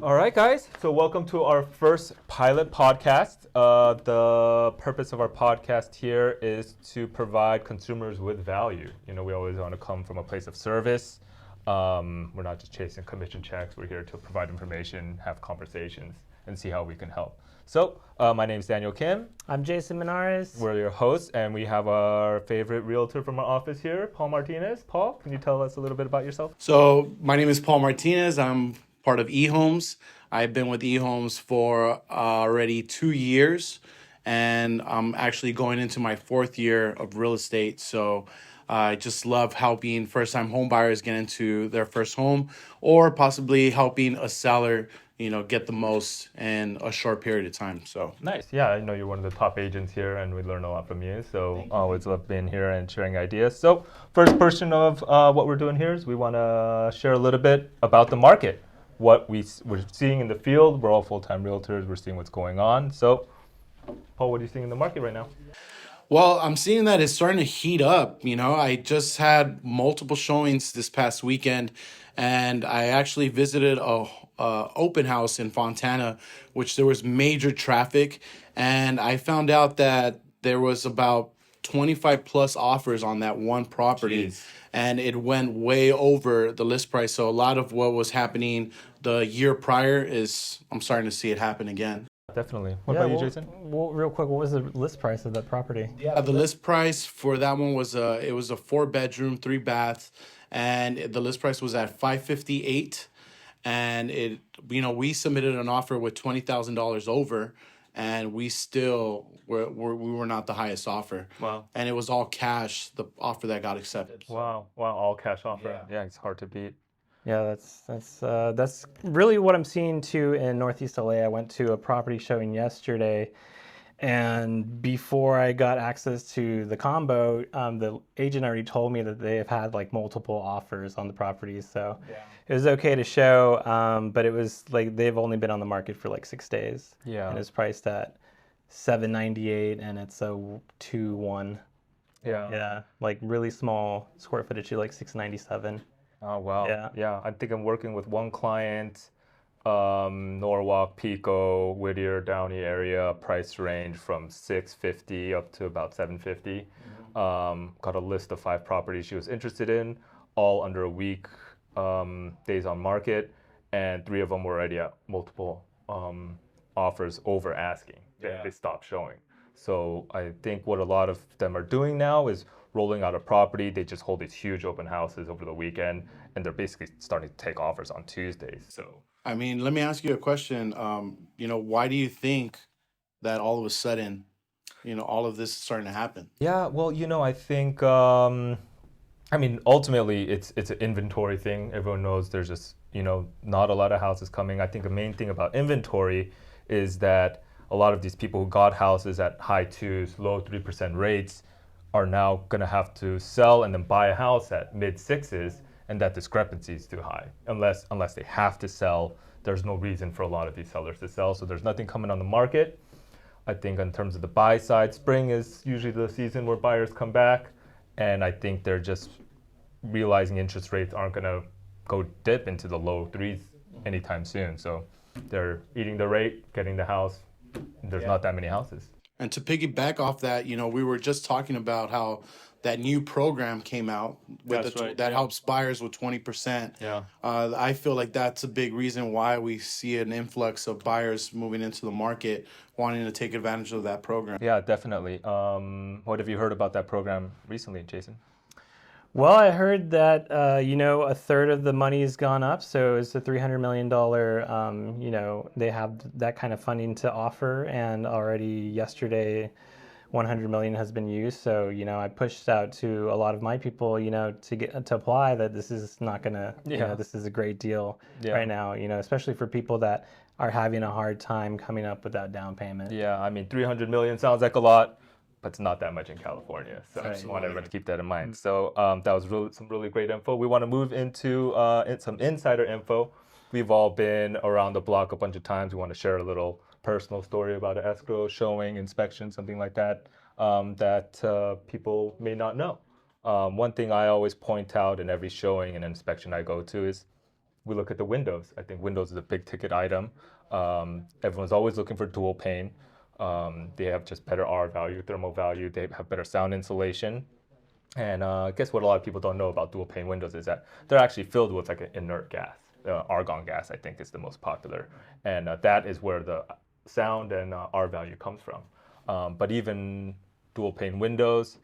All right, guys. So welcome to our first pilot podcast. The purpose of our podcast here is to provide consumers with value. We always want to come from a place of service. We're not just chasing commission checks. We're here to provide information, have conversations, and see how we can help. So my name is Daniel Kim. I'm Jason Minares. We're your hosts, and we have our favorite realtor from our office here, Paul Martinez. Paul, can you tell us a little bit about yourself? So my name is Paul Martinez. I'm part of eHomes. I've been with eHomes for already 2 years, and I'm actually going into my 4th year of real estate. So I just love helping first-time home buyers get into their first home, or possibly helping a seller, get the most in a short period of time. So Nice. Yeah, I know you're one of the top agents here, and we learn a lot from you. So always love being here and sharing ideas. So first portion of what we're doing here is we want to share a little bit about the market, what we're seeing in the field. We're all full-time realtors. We're seeing what's going on. So, Paul, what are you seeing in the market right now? Well, I'm seeing that it's starting to heat up. I just had multiple showings this past weekend, and I actually visited a open house in Fontana, which there was major traffic, and I found out that there was about 25 plus offers on that one property. Jeez. And it went way over the list price. So a lot of what was happening the year prior I'm starting to see it happen again. Definitely. What about you, Jason? Well, real quick, what was the list price of that property? The list price for that one was a 4-bedroom, 3-bath, and the list price was at $558. And we submitted an offer with $20,000 over, and we were not the highest offer. Wow. And it was all cash, the offer that got accepted. Wow. All cash offer. Yeah, it's hard to beat. Yeah, that's really what I'm seeing too in Northeast LA. I went to a property showing yesterday, and before I got access to the combo, the agent already told me that they have had like multiple offers on the property. So it was okay to show, but it was like they've only been on the market for like 6 days. Yeah. And it's priced at $798, and it's a 2-1. Yeah. Yeah, like really small square footage, like 697. Oh, wow. Yeah. I think I'm working with one client, Norwalk, Pico, Whittier, Downey area, price range from $650 up to about $750. Got a list of 5 properties she was interested in, all under a week, days on market, and 3 of them were already at multiple offers over asking. They stopped showing. So I think what a lot of them are doing now is rolling out a property. They just hold these huge open houses over the weekend, and they're basically starting to take offers on Tuesdays. So, I mean, let me ask you a question. Why do you think that all of a sudden, all of this is starting to happen? yeah, well, I think, ultimately it's an inventory thing. Everyone knows there's just, not a lot of houses coming. I think the main thing about inventory is that a lot of these people who got houses at high 2s, low 3% rates are now going to have to sell and then buy a house at mid 6s, and that discrepancy is too high. Unless they have to sell, there's no reason for a lot of these sellers to sell. So there's nothing coming on the market. I think in terms of the buy side, spring is usually the season where buyers come back, and I think they're just realizing interest rates aren't going to go dip into the low 3s anytime soon. So they're eating the rate, getting the house. There's not that many houses. And to piggyback off that, we were just talking about how that new program came out that helps buyers with 20%. Yeah. I feel like that's a big reason why we see an influx of buyers moving into the market, wanting to take advantage of that program. Yeah, definitely. What have you heard about that program recently, Jason? Well, I heard that, a third of the money has gone up. So it's a $300 million, they have that kind of funding to offer. And already yesterday, 100 million has been used. So, I pushed out to a lot of my people, to apply that this is not going to, this is a great deal right now, especially for people that are having a hard time coming up with that down payment. Yeah, 300 million sounds like a lot, but it's not that much in California. So I Absolutely. want everyone to keep that in mind. So that was some really great info. We want to move into some insider info. We've all been around the block a bunch of times. We want to share a little personal story about an escrow, showing, inspection, something like that, that people may not know. One thing I always point out in every showing and inspection I go to is we look at the windows. I think windows is a big ticket item. Everyone's always looking for dual pane. They have just better R value, thermal value. They have better sound insulation. And I guess what a lot of people don't know about dual pane windows is that they're actually filled with like an inert gas. Argon gas, I think, is the most popular. And that is where the sound and R value comes from. But even dual pane windows,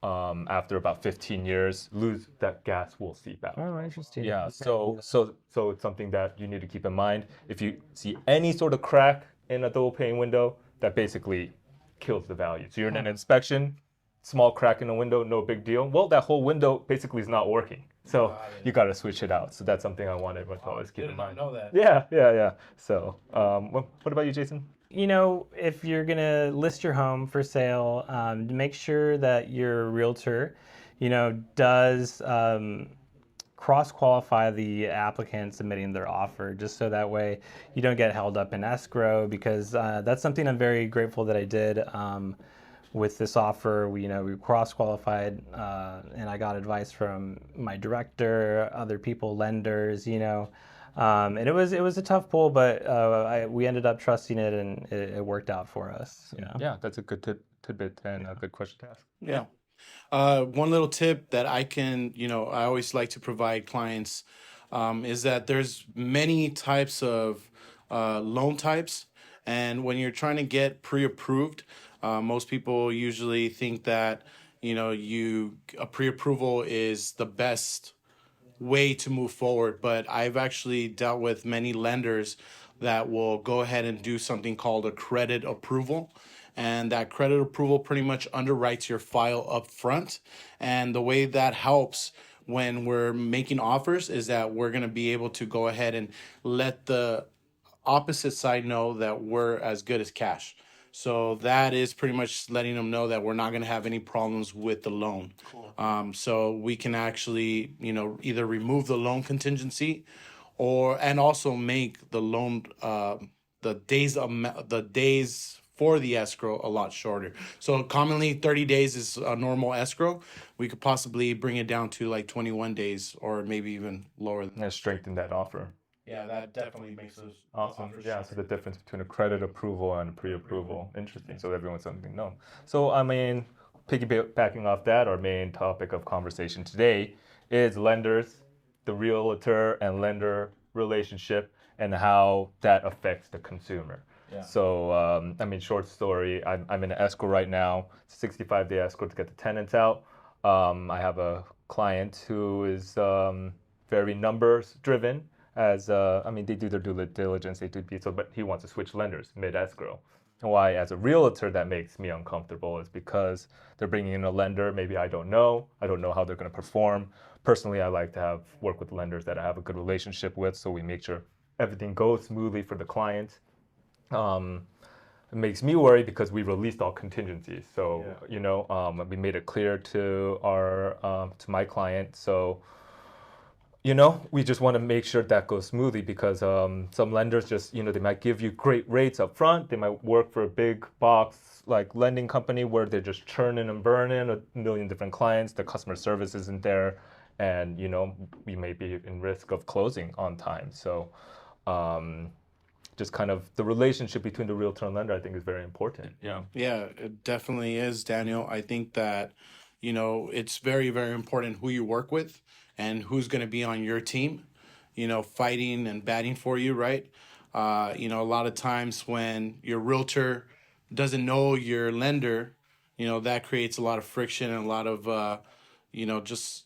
after about 15 years, lose that gas will seep out. Oh, interesting. Yeah, so it's something that you need to keep in mind. If you see any sort of crack in a dual pane window, that basically kills the value. So you're in an inspection, small crack in the window, no big deal. Well, that whole window basically is not working. So you got to switch it out. So that's something I want everyone to always keep in mind. know that. Yeah. So what about you, Jason? You know, if you're gonna list your home for sale, make sure that your realtor, does cross-qualify the applicant submitting their offer, just so that way you don't get held up in escrow, because that's something I'm very grateful that I did. With this offer, we cross-qualified, and I got advice from my director, other people, lenders, and it was a tough pull, but we ended up trusting it, and it worked out for us. Yeah, that's a good tidbit and a good question to ask. Yeah. One little tip that I always like to provide clients is that there's many types of loan types. And when you're trying to get pre-approved, most people usually think that, a pre-approval is the best way to move forward. But I've actually dealt with many lenders that will go ahead and do something called a credit approval. And that credit approval pretty much underwrites your file up front. And the way that helps when we're making offers is that we're going to be able to go ahead and let the opposite side know that we're as good as cash. So that is pretty much letting them know that we're not going to have any problems with the loan. Cool. So we can actually, either remove the loan contingency, and also make the loan the days for the escrow a lot shorter. So commonly 30 days is a normal escrow. We could possibly bring it down to like 21 days or maybe even lower than that. And strengthen that offer. Yeah, that definitely makes us Awesome. Yeah, so the difference between a credit approval and a pre-approval. Interesting. So everyone's something to know. So, I mean, piggybacking off that, our main topic of conversation today is lenders, the realtor and lender relationship, and how that affects the consumer. Yeah. So, short story, I'm in an escrow right now. It's a 65-day escrow to get the tenants out. I have a client who is very numbers driven. They do their due diligence, but he wants to switch lenders mid-escrow. And why, as a realtor, that makes me uncomfortable is because they're bringing in a lender maybe I don't know how they're going to perform. Personally, I like to work with lenders that I have a good relationship with, so we make sure everything goes smoothly for the client. It makes me worry because we released all contingencies. So, we made it clear to my client. So, we just want to make sure that goes smoothly because some lenders just, they might give you great rates up front. They might work for a big box like lending company where they're just churning and burning a million different clients. The customer service isn't there. And, we may be in risk of closing on time. So just kind of the relationship between the realtor and lender, I think, is very important. Yeah. Yeah, it definitely is, Daniel. I think that, it's very, very important who you work with and who's going to be on your team, fighting and batting for you, right? A lot of times when your realtor doesn't know your lender, that creates a lot of friction and a lot of, just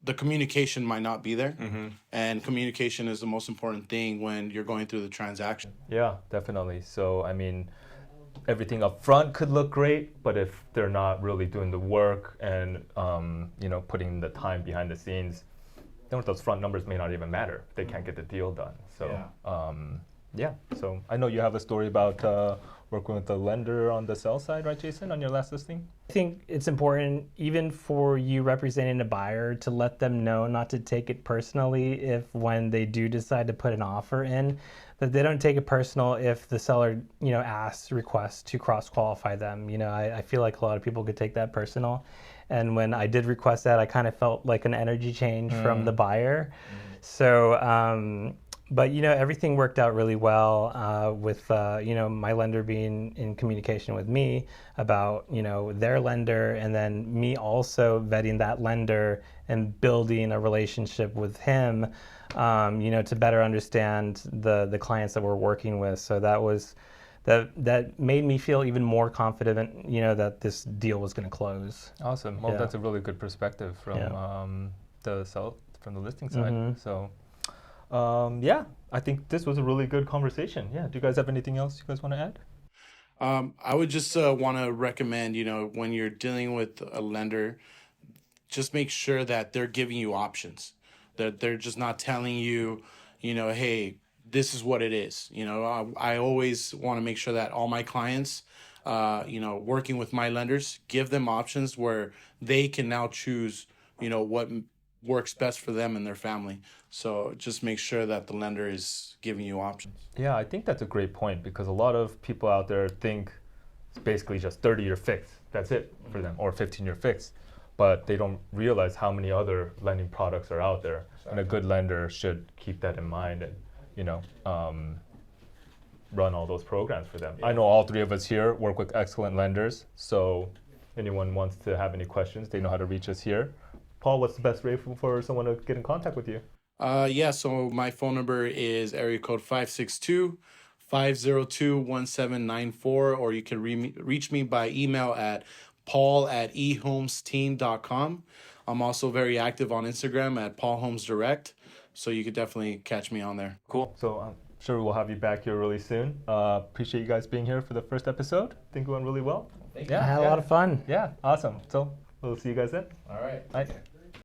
the communication might not be there. Mm-hmm. And communication is the most important thing when you're going through the transaction. Yeah, definitely. So, everything up front could look great, but if they're not really doing the work and putting the time behind the scenes, then those front numbers may not even matter. They can't get the deal done. So Yeah. So I know you have a story about working with the lender on the sell side, right, Jason, on your last listing? I think it's important, even for you representing a buyer, to let them know not to take it personally if when they do decide to put an offer in, that they don't take it personal if the seller, requests to cross-qualify them. I feel like a lot of people could take that personal. And when I did request that, I kind of felt like an energy change from the buyer. So, but everything worked out really well with my lender being in communication with me about their lender, and then me also vetting that lender and building a relationship with him, to better understand the clients that we're working with. So that made me feel even more confident, that this deal was going to close. Awesome. Well, Yeah. that's a really good perspective from from the listing side. So, yeah, I think this was a really good conversation. Yeah. Do you guys have anything else you guys want to add? I would just want to recommend, when you're dealing with a lender, just make sure that they're giving you options, that they're just not telling you, hey, this is what it is. I always want to make sure that all my clients, working with my lenders, give them options where they can now choose, what works best for them and their family. So just make sure that the lender is giving you options. Yeah, I think that's a great point because a lot of people out there think it's basically just 30-year fix. That's it for them, or 15-year fix. But they don't realize how many other lending products are out there. And a good lender should keep that in mind and, run all those programs for them. I know all three of us here work with excellent lenders. So anyone wants to have any questions, they know how to reach us here. Paul, what's the best way for someone to get in contact with you? So my phone number is area code 562-502-1794, or you can reach me by email at paul@ehomesteam.com. I'm also very active on Instagram at paulhomesdirect, so you could definitely catch me on there. Cool. So I'm sure we'll have you back here really soon. Appreciate you guys being here for the first episode. I think it went really well. I had a lot of fun. Yeah, awesome. So we'll see you guys then. All right. Bye.